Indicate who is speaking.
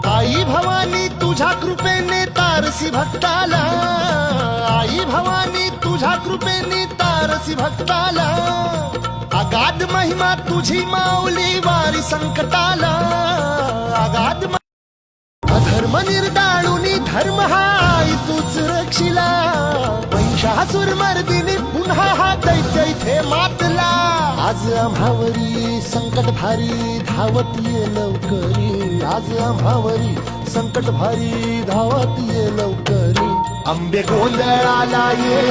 Speaker 1: आई भवानी तुझ्या कृपेने तारसी भक्ताला, आई भवानी तुझ्या कृपेने तारसी भक्ताला, अगाध महिमा तुझी माऊली वारी संकटाला, अगाध अधर्म निर्दाळुनी धर्म हाय तूच रक्षिला, महिषासुर मर्दिनी पुन्हा हा दैत्य इथे मातला, आज आम्हावरी संकट भारी धावत ये लवकरी, आज आम्हावरी संकट भारी धावत ये लवकरी, आंबे गोंधळाला ये